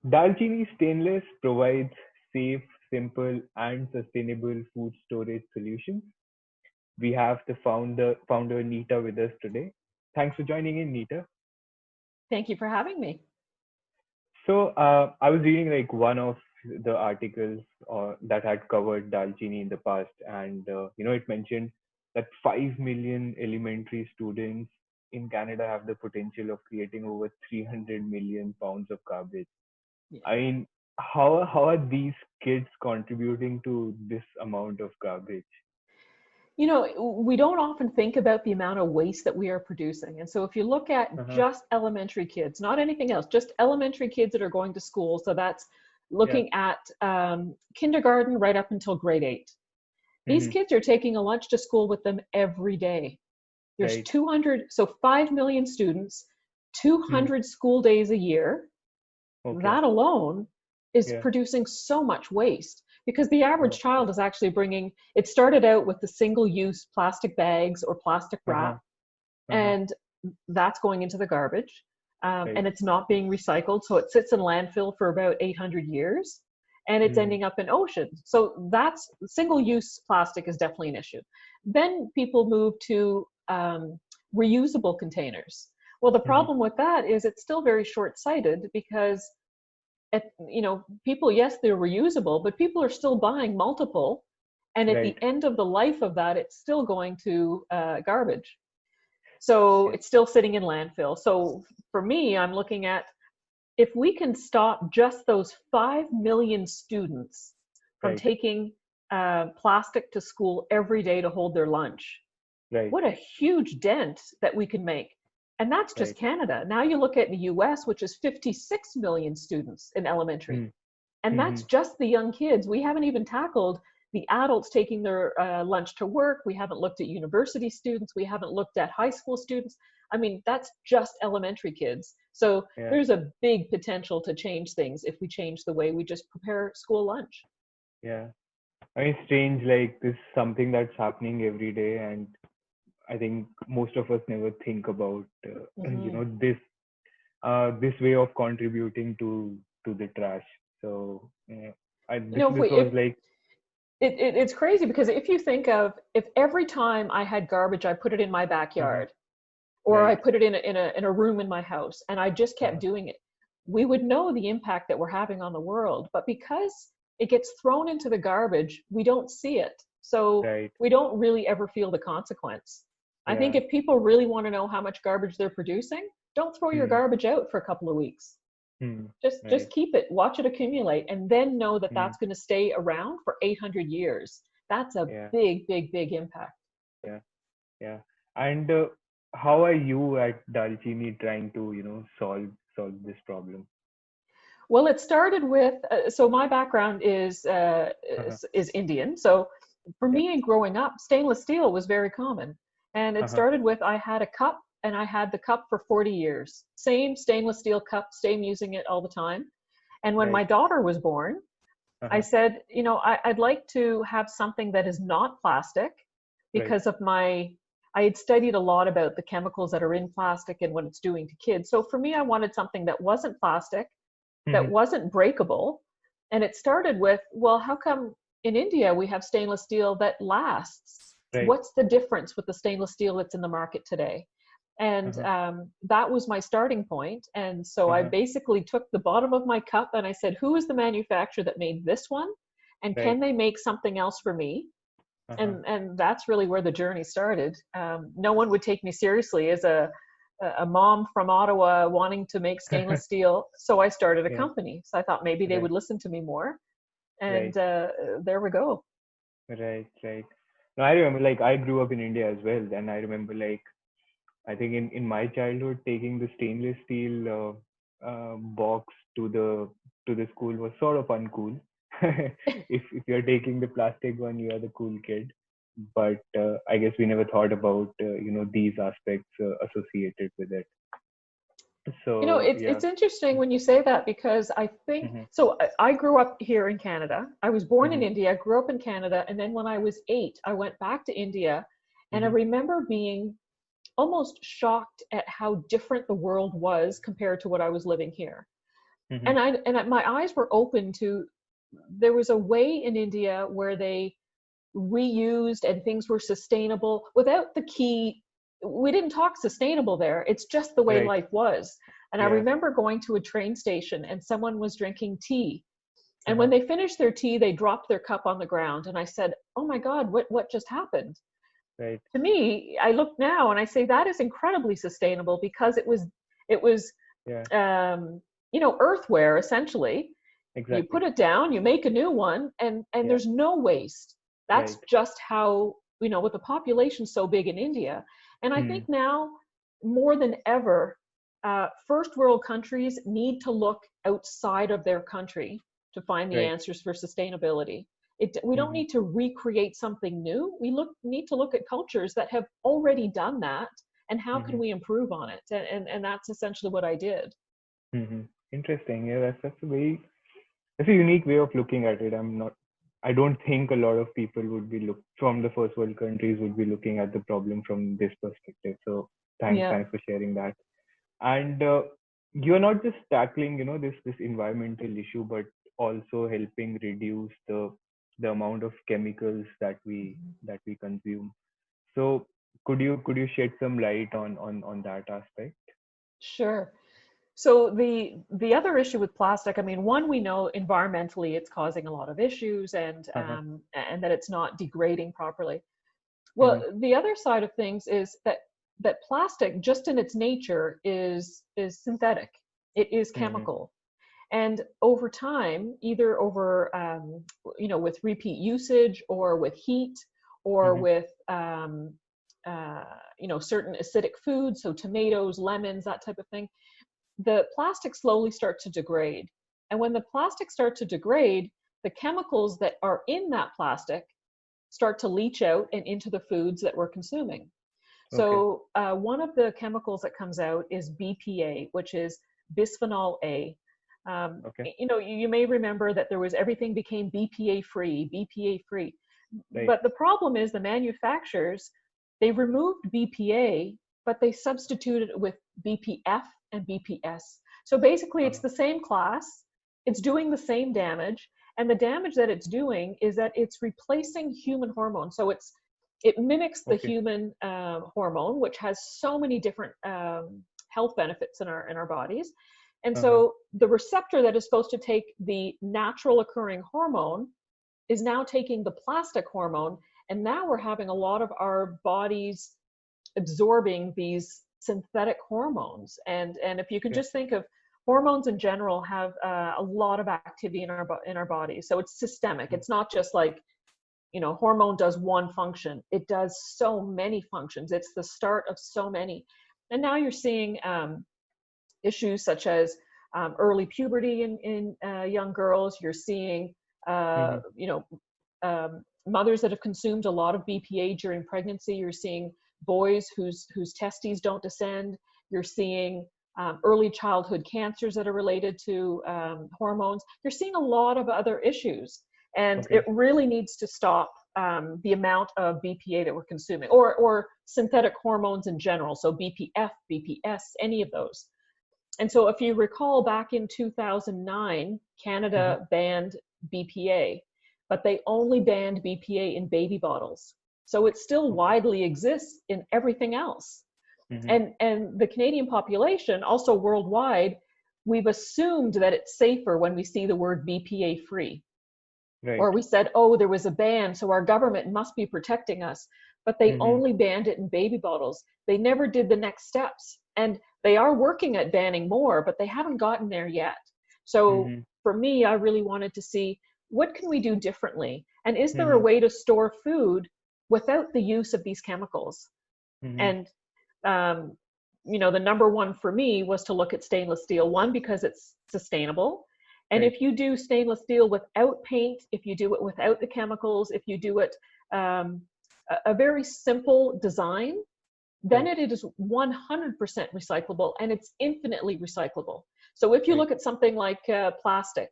Dalcini Stainless provides safe, simple, and sustainable food storage solutions. We have the founder Nita with us today. Thanks for joining in, Nita. Thank you for having me. So I was reading like one of the articles that had covered Dalcini in the past, and it mentioned that 5 million elementary students in Canada have the potential of creating over 300 million pounds of garbage. Yeah. I mean, how are these kids contributing to this amount of garbage? You know, we don't often think about the amount of waste that we are producing. And so if you look at Uh-huh. just elementary kids, not anything else, just elementary kids that are going to school. So that's Yeah. looking at kindergarten right up until grade 8. These Hmm. kids are taking a lunch to school with them every day. There's Right. 200, so 5 million students, Hmm. 200 school days a year. Okay. That alone is Yeah. producing so much waste because the average child Okay. is actually bringing, it started out with the single use plastic bags or plastic Uh-huh. wrap, Uh-huh. and that's going into the garbage. Right. And it's not being recycled. So it sits in landfill for about 800 years and it's Hmm. ending up in oceans. So that's single use plastic is definitely an issue. Then people move to reusable containers. Well, the Hmm. problem with that is it's still very short sighted because people, yes, they're reusable, but people are still buying multiple. And at the Right. end of the life of that, it's still going to garbage. So Yeah. it's still sitting in landfill. So for me, I'm looking at if we can stop just those 5 million students from Right. taking plastic to school every day to hold their lunch, Right. what a huge dent that we can make. And that's just Right. Canada. Now you look at the US, which is 56 million students in elementary. Hmm. And Hmm. that's just the young kids. We haven't even tackled the adults taking their lunch to work. We haven't looked at university students. We haven't looked at high school students. I mean, that's just elementary kids. So Yeah. there's a big potential to change things if we change the way we just prepare school lunch. Yeah. I mean, strange. Like this is something that's happening every day, and I think most of us never think about Hmm. this way of contributing to the trash. So yeah, You this know, this was like. it's crazy because if you think of if every time I had garbage, I put it in my Uh-huh. backyard, or I Right. put it in a room in my house, and I just kept Uh-huh. doing it, we would know the impact that we're having on the world. But because it gets thrown into the garbage, we don't see it. So Right. we don't really ever feel the consequence. I think Yeah. if people really want to know how much garbage they're producing, don't throw your Hmm. garbage out for a couple of weeks. Hmm. Just Right. keep it, watch it accumulate, and then know that Hmm. that's going to stay around for 800 years. That's a Yeah. big, big, big impact. Yeah. Yeah. And how are you at Dalchini trying to solve this problem? Well, it started with so my background Uh-huh. is Indian. So for Yeah. me, growing up, stainless steel was very common, and it Uh-huh. started with I had a cup, and I had the cup for 40 years. Same stainless steel cup, same using it all the time. And when my Right. daughter was born, I Uh-huh. said, I'd like to have something that is not plastic Right. because of I had studied a lot about the chemicals that are in plastic and what it's doing to kids. So for me, I wanted something that wasn't plastic, that Hmm. wasn't breakable. And it started with, well, how come in India we have stainless steel that lasts? Right. What's the difference with the stainless steel that's in the market today? And Uh-huh. that was my starting point. And so I Uh-huh. basically took the bottom of my cup and I said, who is the manufacturer that made this one? And can Right. they make something else for me? Uh-huh. And that's really where the journey started. No one would take me seriously as a mom from Ottawa wanting to make stainless steel. So I started a Yeah. company. So I thought maybe they Right. would listen to me more. And Right. there we go. Right. Right. No, I remember like I grew up in India as well, and I remember like I think in my childhood taking the stainless steel box to the school was sort of uncool. If you're taking the plastic one, you are the cool kid. But I guess we never thought about these aspects associated with it. So yeah. It's interesting when you say that because I think Hmm. so. I grew up here in Canada. I was born in Hmm. India, grew up in Canada, and then when I was 8, I went back to India, And I Mm-hmm. remember being almost shocked at how different the world was compared to what I was living here. Mm-hmm. And my eyes were open to, there was a way in India where they reused and things were sustainable without the key. We didn't talk sustainable there. It's just the way Right. life was. And I Yeah. remember going to a train station and someone was drinking tea. And when Uh-huh. they finished their tea, they dropped their cup on the ground. And I said, "Oh my God, what just happened?" Right. To me, I look now and I say that is incredibly sustainable because it was Yeah. um, earthware essentially. You put Exactly. it down, you make a new one, and Yeah. there's no waste. That's Right. just how, with the population so big in India. And I Hmm. think now more than ever, first world countries need to look outside of their country to find the Right. answers for sustainability. We don't Hmm. need to recreate something new. Need to look at cultures that have already done that, and how can Hmm. we improve on it? And that's essentially what I did. Hmm. Interesting. Yeah, that's a unique way of looking at it. I don't think a lot of people would be look from the first world countries would be looking at the problem from this perspective. So Yeah, thanks for sharing that. And you're not just tackling, this environmental issue, but also helping reduce the amount of chemicals that we consume. So could you shed some light on that aspect? sure. So the other issue with plastic, I mean, one, we know environmentally it's causing a lot of issues, Uh-huh. and that it's not degrading properly. Well, Hmm. the other side of things is that plastic, just in its nature, is synthetic. It is Hmm. chemical, and over time, either over with repeat usage or with heat or Hmm. with certain acidic foods, so tomatoes, lemons, that type of thing, the plastics slowly start to degrade. And when the plastics start to degrade, the chemicals that are in that plastic start to leach out and into the foods that we're consuming. Okay. So one of the chemicals that comes out is BPA, which is bisphenol A. Okay. You may remember that there was everything became BPA free, BPA free. Right. But the problem is the manufacturers, they removed BPA, but they substituted it with BPF and BPS. So basically, it's Uh, the same class, it's doing the same damage, and the damage that it's doing is that it's replacing human hormones. So it mimics the okay. human hormone, which has so many different health benefits in our bodies. And Uh-huh. so the receptor that is supposed to take the natural occurring hormone is now taking the plastic hormone, and now we're having a lot of our bodies absorbing these synthetic hormones. And if you could Okay. just think of hormones in general have a lot of activity in our bodies, so it's systemic. Mm. It's not just like hormone does one function, it does so many functions. It's the start of so many. And now you're seeing issues such as early puberty in young girls. You're seeing uh, Mhm. you know mothers that have consumed a lot of BPA during pregnancy. You're seeing boys whose testes don't descend. You're seeing early childhood cancers that are related to hormones. You're seeing a lot of other issues, and it Okay. really needs to stop the amount of BPA that we're consuming, or synthetic hormones in general. So BPF, BPS, any of those. And so if you recall, back in 2009, Mhm. Canada banned BPA, but they only banned BPA in baby bottles. So it still Okay. widely exists in everything else. Mhm. And the Canadian population, also worldwide, we've assumed that it's safer when we see the word BPA free. Right. Or we said, oh, there was a ban, so our government must be protecting us. But they Mhm. only banned it in baby bottles. They never did the next steps. And they are working at banning more, but they haven't gotten there yet. So Mhm. for me, I really wanted to see, what can we do differently? And is there a Mhm. way to store food without the use of these chemicals? Mhm. And um, the number one for me was to look at stainless steel. One, because it's sustainable. And Right. if you do stainless steel without paint, if you do it without the chemicals, if you do it um, a very simple design, then Right. it is 100% recyclable, and it's infinitely recyclable. So if you Right. look at something like plastic,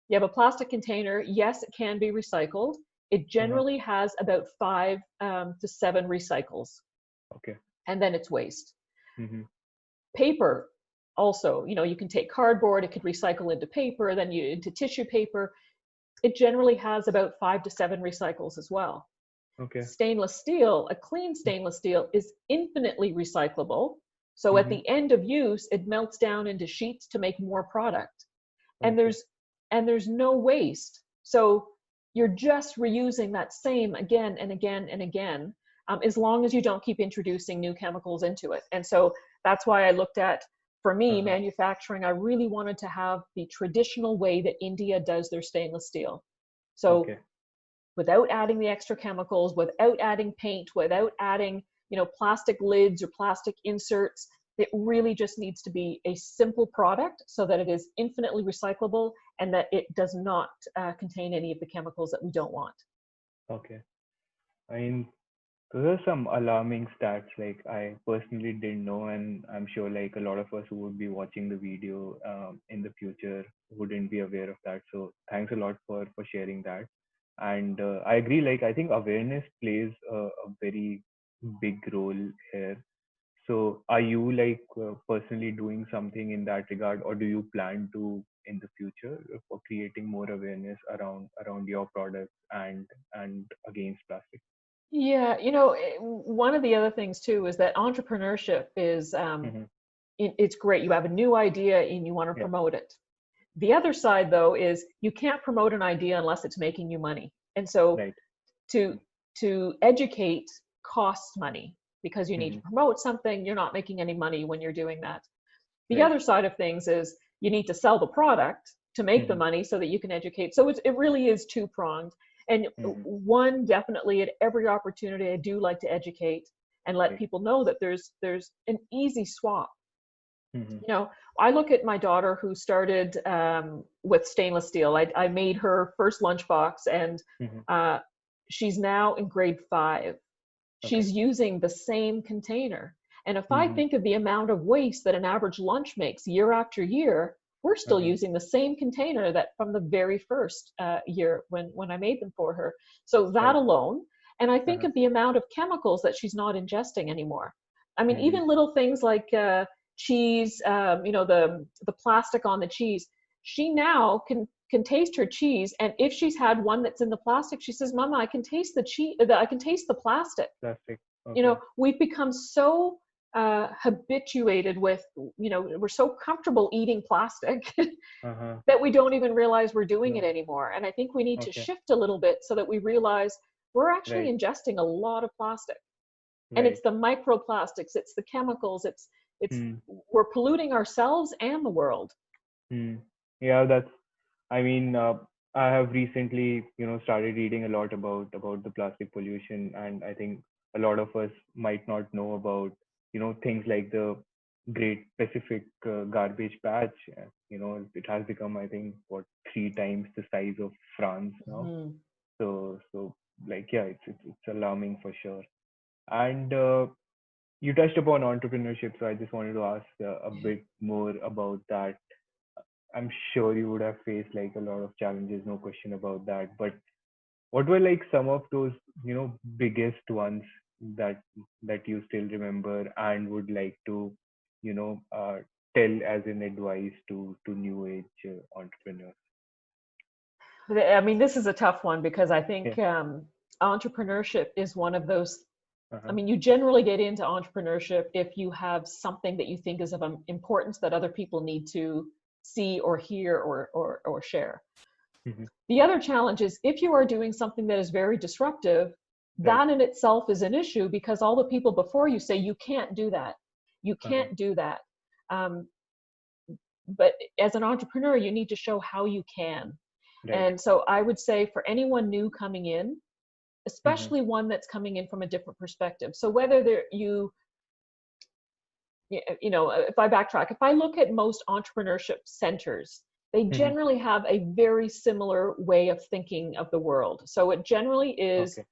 you have a plastic container, yes, it can be recycled. it Uh-huh. generally has about 5 to 7 recycles, Okay. and then it's waste. Mm-hmm. Paper also, you can take cardboard, it could recycle into paper, then into tissue paper. It generally has about 5 to 7 recycles as well. Okay. Stainless steel, a clean stainless steel, is infinitely recyclable. So at Mm-hmm. the end of use, it melts down into sheets to make more product. And Okay. there's no waste. So you're just reusing that same again and again and again, as long as you don't keep introducing new chemicals into it. And so that's why I looked at, for me, Uh-huh. manufacturing, I really wanted to have the traditional way that India does their stainless steel. So Okay. without adding the extra chemicals, without adding paint, without adding, plastic lids or plastic inserts. It really just needs to be a simple product so that it is infinitely recyclable and that it does not contain any of the chemicals that we don't want. Okay. I mean, those are some alarming stats. Like I personally didn't know, and I'm sure like a lot of us who would be watching the video in the future wouldn't be aware of that. So thanks a lot for sharing that. And I agree. Like I think awareness plays a very big role here. So are you like personally doing something in that regard, or do you plan to in the future for creating more awareness around your products and against plastic? Yeah, one of the other things too is that entrepreneurship is Mm-hmm. it's great. You have a new idea and you want to Yeah. promote it. The other side though is you can't promote an idea unless it's making you money. And so Right. to to educate costs money because you need Mm-hmm. to promote something. You're not making any money when you're doing that. The Right. other side of things is you need to sell the product to make the Mm-hmm. money so that you can educate. So it really is two pronged. And Mm-hmm. one, definitely at every opportunity, I do like to educate and let Right. people know that there's an easy swap. Mm-hmm. You know, I look at my daughter who started with stainless steel. I made her first lunchbox, and Mm-hmm. uh, she's now in grade 5. Okay. She's using the same container. And if I Mm-hmm. think of the amount of waste that an average lunch makes year after year, we're still Uh-huh. using the same container that from the very first year when I made them for her. So that Right. alone, and I think Uh-huh. of the amount of chemicals that she's not ingesting anymore. I mean, Mm-hmm. even little things like cheese, the plastic on the cheese. She now can taste her cheese, and if she's had one that's in the plastic, she says, "Mama, I can taste the cheese. I can taste the plastic." Plastic. Okay. We've become so habituated with, we're so comfortable eating plastic Uh-huh. that we don't even realize we're doing it No. anymore. And I think we need to Okay. shift a little bit so that we realize we're actually Right. ingesting a lot of plastic. And Right. it's the microplastics, it's the chemicals, it's Mm. we're polluting ourselves and the world. Mm. Yeah, that's I mean, I have recently, started reading a lot about the plastic pollution, and I think a lot of us might not know about, things like the Great Pacific Garbage Patch. It has become, I think, what 3 times the size of France now. Mhm. So like, yeah, it's alarming for sure. And you touched upon entrepreneurship, so I just wanted to ask a bit more about that. I'm sure you would have faced like a lot of challenges, no question about that. But what were like some of those, biggest ones that you still remember and would like to, you know, uh, tell as an advice to new age entrepreneurs? I mean, this is a tough one because I Yeah. think entrepreneurship is one of those. I Uh-huh. mean, you generally get into entrepreneurship if you have something that you think is of importance that other people need to see or hear or share. Hmm. The other challenge is if you are doing something that is very disruptive, Right. that in itself is an issue because all the people before you say you can't do that. You Uh-huh. can't do that. Um, but as an entrepreneur, you need to show how you can. Right. And so I would say for anyone new coming in, Hmm. especially one that's coming in from a different perspective. So whether if I backtrack, if I look at most entrepreneurship centers, they Hmm. generally have a very similar way of thinking of the world. So it generally is Okay.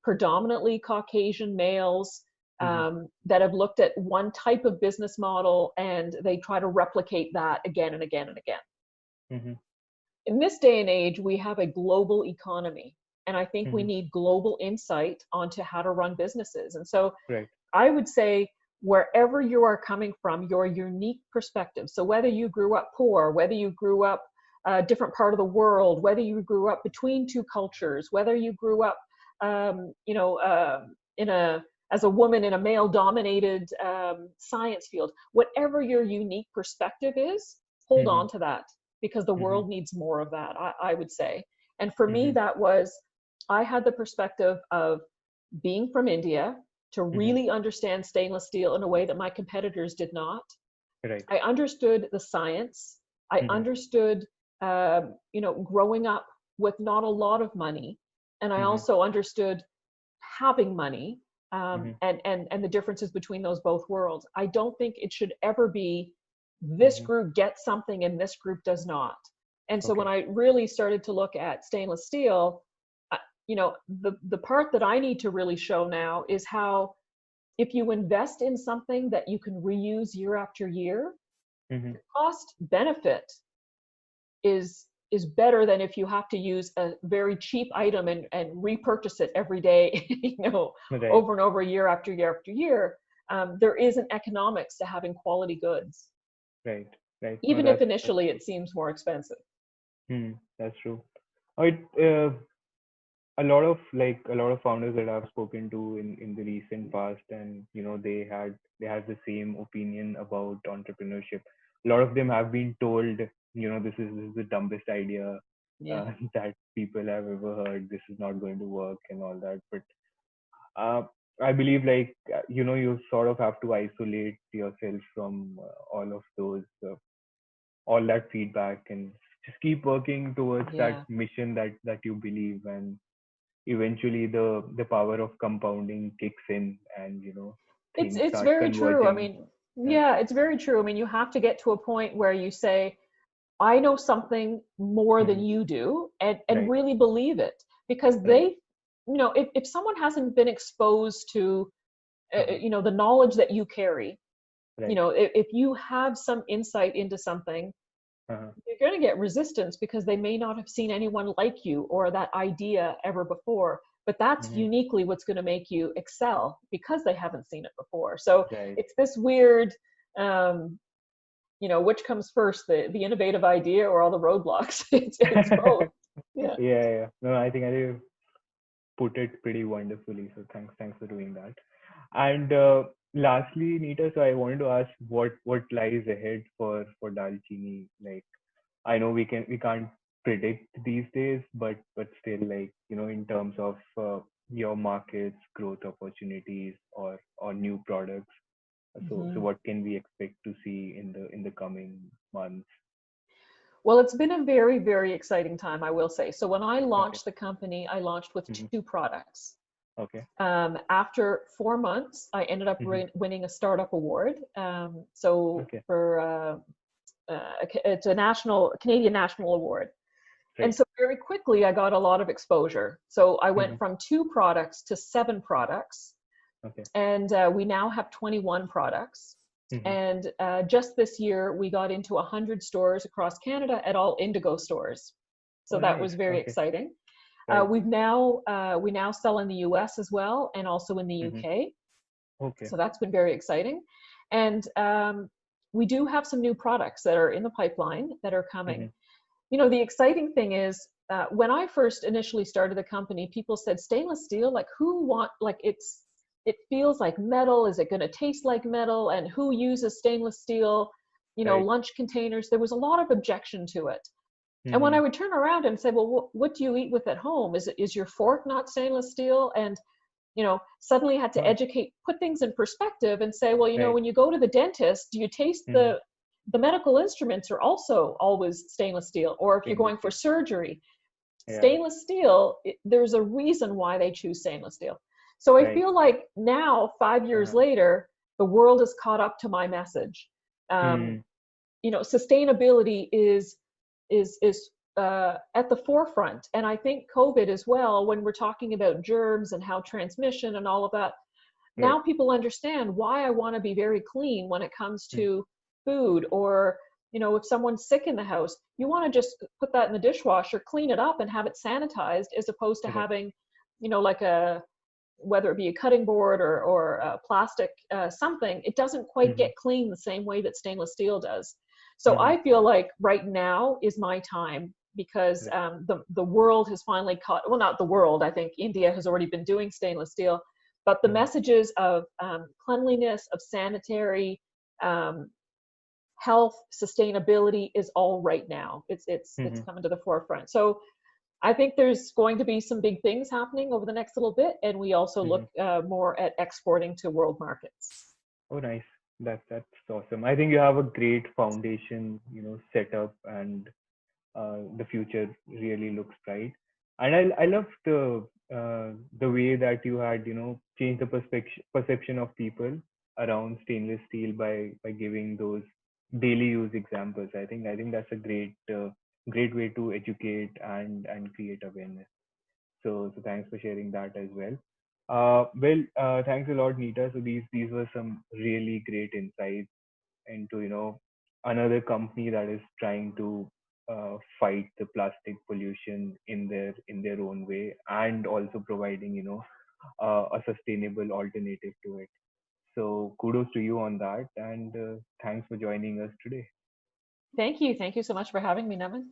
predominantly Caucasian males Hmm. that have looked at one type of business model and they try to replicate that again and again and again. Hmm. In this day and age, we have a global economy. And I think we Mm-hmm. need global insight onto how to run businesses. And so Right. I would say, wherever you are coming from, your unique perspective. So whether you grew up poor, whether you grew up a different part of the world, whether you grew up between two cultures, whether you grew up, in a as a woman in a male-dominated science field, whatever your unique perspective is, hold Mm-hmm. on to that, because the Mm-hmm. world needs more of that, I would say. And for me, Mm-hmm. that was, I had the perspective of being from India, to Mm-hmm. really understand stainless steel in a way that my competitors did not. Right. I understood the science. I Mm-hmm. understood, growing up with not a lot of money, and I Mm-hmm. also understood having money, Mm-hmm. and the differences between those both worlds. I don't think it should ever be this Mm-hmm. group gets something and this group does not. And so when Okay. I really started to look at stainless steel, the part that I need to really show now is how, if you invest in something that you can reuse year after year, Mm-hmm. cost benefit is better than if you have to use a very cheap item and repurchase it every day, Right. over and over, year after year after year. There is an economics to having quality goods, Right. Right. No, even if that's initially true. it seems more expensive. That's true. It a lot of founders that I've spoken to in the recent past, and they had the same opinion about entrepreneurship. A lot of them have been told, this is the dumbest idea Yeah. that people have ever heard. This is not going to work and all that. But uh, I believe, you sort of have to isolate yourself from all that feedback, and just keep working towards that Yeah. mission that you believe, and eventually the power of compounding kicks in, and things It's start very true. I converging. mean, Yeah. yeah, it's very true. I mean, you have to get to a point where you say, I know something more than Hmm. you do, and Right. really believe it. Because Right. if someone hasn't been exposed to, Uh-huh. the knowledge that you carry, Right. if you have some insight into something, Uh-huh. you're going to get resistance because they may not have seen anyone like you or that idea ever before. But that's Hmm. uniquely what's going to make you excel, because they haven't seen it before. So Right. it's this weird, um, which comes first, the innovative idea or all the roadblocks? It's both. Yeah, Yeah. yeah. No, I think you put it pretty wonderfully, so thanks for doing that. And lastly, Nita, so I wanted to ask what lies ahead for Dalcini. Like, I know we can't predict these days, but still, in terms of your markets, growth opportunities, or new products. So Mhm. what can we expect to see in the coming months? Well, it's been a very, very exciting time, I will say. So when I Okay. launched the company, I launched with Hmm. two products. Okay. After 4 months, I ended up Hmm. winning a startup award. So Okay. for it's a Canadian national award. And Right. so very quickly, I got a lot of exposure. So I went Hmm. from 2 products to 7 products, Okay. and we now have 21 products. Hmm. And just this year, we got into 100 stores across Canada at all Indigo stores. So Oh, that nice. was very Okay. exciting. Right. We now sell in the US as well, and also in the Hmm. UK. Okay. So that's been very exciting. And we do have some new products that are in the pipeline that are coming. Hmm. The exciting thing is, when I first initially started the company, people said, stainless steel, like, it feels like metal. Is it going to taste like metal? And who uses stainless steel, Right. lunch containers? There was a lot of objection to it. And when Hmm. I would turn around and say, well, what do you eat with at home? Is your fork not stainless steel? And suddenly had to Oh, educate, put things in perspective, and say, well, right. when you go to the dentist, do you taste Hmm. the medical instruments are also always stainless steel? Or if you're Stainless going for steel. surgery, Yeah. stainless steel, there's a reason why they choose stainless steel. So I Right. feel like now, 5 years Uh-huh. later, the world has caught up to my message. Um, Hmm. Sustainability is at the forefront, and I think COVID as well. When we're talking about germs and how transmission and all of that, Right. now people understand why I want to be very clean when it comes Hmm. to food, or If someone's sick in the house, you want to just put that in the dishwasher, clean it up, and have it sanitized, as opposed to Correct. having, like a, whether it be a cutting board or a plastic something, it doesn't quite Mm-hmm. get clean the same way that stainless steel does. So Mm-hmm. I feel like right now is my time, because Correct. the world has finally caught, well, not the world, I think India has already been doing stainless steel, but the Mm-hmm. messages of cleanliness, of sanitary, um, health, sustainability is all right now. It's Mm-hmm. coming to the forefront. So I think there's going to be some big things happening over the next little bit, and we also Mm-hmm. look more at exporting to world markets. Oh, nice. That's awesome. I think you have a great foundation, set up, and the future really looks bright. And I love the way that you had changed the perception of people around stainless steel by giving those daily use examples. I think that's a great way to educate and create awareness. So thanks for sharing that as well. Thanks a lot, Nita. So these were some really great insights into another company that is trying to fight the plastic pollution in their own way, and also providing a sustainable alternative to it. So kudos to you on that, and thanks for joining us today. Thank you. Thank you so much for having me, Nevin.